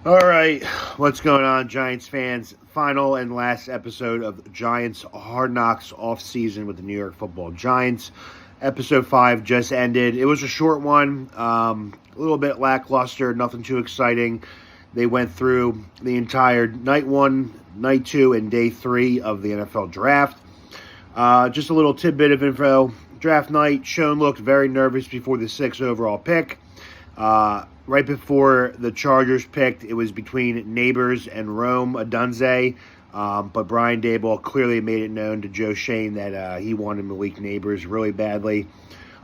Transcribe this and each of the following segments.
All right, what's going on, Giants fans? Final and last episode of Giants Hard Knocks Offseason with the New York Football Giants. Episode 5 just ended. It was a short one, a little bit lackluster, nothing too exciting. They went through the entire night 1, night 2, and day 3 of the NFL draft. Just a little tidbit of info. Draft night, Schoen looked very nervous before the 6th overall pick. Right before the Chargers picked, it was between Neighbors and Rome Odunze, but Brian Daboll clearly made it known to Joe Schoen that he wanted Malik Neighbors really badly.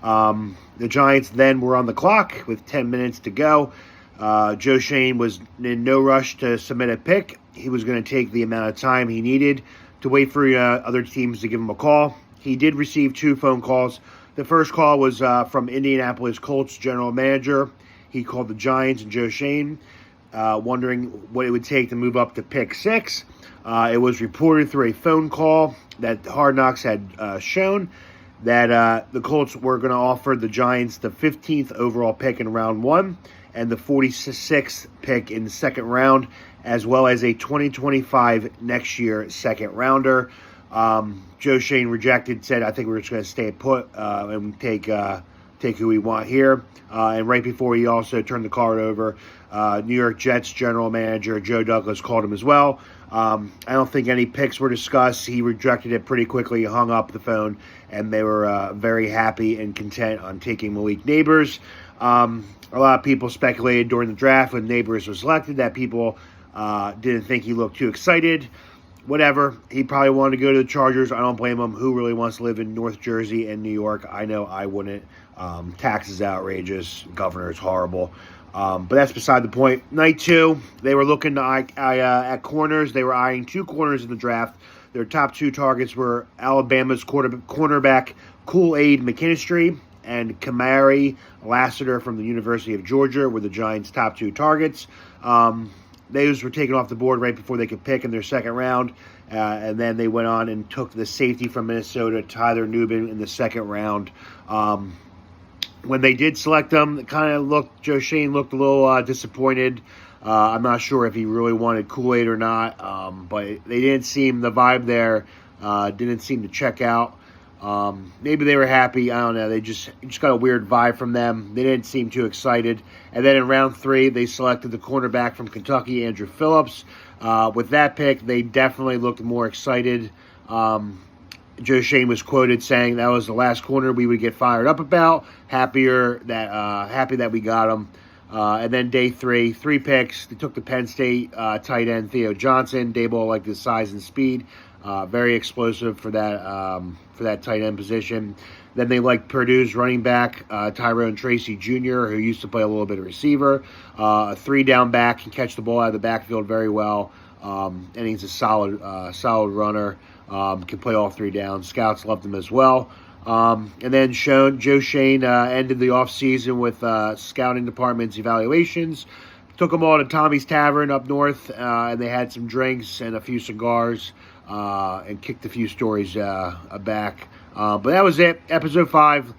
The Giants then were on the clock with 10 minutes to go. Joe Schoen was in no rush to submit a pick. He was going to take the amount of time he needed to wait for other teams to give him a call. He did receive 2 phone calls. The first call was from Indianapolis Colts general manager. He called the Giants and Joe Schoen, wondering what it would take to move up to pick 6. It was reported through a phone call that Hard Knocks had shown that the Colts were going to offer the Giants the 15th overall pick in round 1 and the 46th pick in the second round, as well as a 2025 next year second rounder. Joe Schoen rejected, said, I think we're just going to stay put and take who we want here. And right before he also turned the card over, New York Jets general manager Joe Douglas called him as well. I don't think any picks were discussed. He rejected it pretty quickly. He hung up the phone, and they were very happy and content on taking Malik Neighbors. A lot of people speculated during the draft when Neighbors was selected that people didn't think he looked too excited. Whatever. He probably wanted to go to the Chargers. I don't blame him. Who really wants to live in North Jersey and New York? I know I wouldn't. Taxes outrageous. Governor's horrible. But that's beside the point. Night 2, they were looking at corners. They were eyeing 2 corners in the draft. Their top 2 targets were Alabama's cornerback Kool-Aid McKinstry and Kamari Lassiter from the University of Georgia were the Giants' top 2 targets. Those were taken off the board right before they could pick in their second round. And then they went on and took the safety from Minnesota, Tyler Nubin, in the second round. When they did select them, Joe Schoen looked a little disappointed. I'm not sure if he really wanted Kool-Aid or not, but they didn't seem, the vibe there didn't seem to check out. Maybe they were happy. I don't know. They just got a weird vibe from them. They didn't seem too excited. And then in round 3, they selected the cornerback from Kentucky, Andrew Phillips. With that pick, they definitely looked more excited. Joe Schoen was quoted saying that was the last corner we would get fired up about. Happy that we got him. And then day 3 picks. They took the Penn State tight end Theo Johnson. Daboll liked his size and speed. Very explosive for that tight end position. Then they liked Purdue's running back, Tyrone Tracy Jr., who used to play a little bit of receiver. A 3-down back, can catch the ball out of the backfield very well. And he's a solid runner. Can play all 3 downs. Scouts loved him as well. And then Joe Schoen ended the offseason with scouting department's evaluations. Took them all to Tommy's Tavern up north, and they had some drinks and a few cigars and kicked a few stories back. But that was it. Episode 5.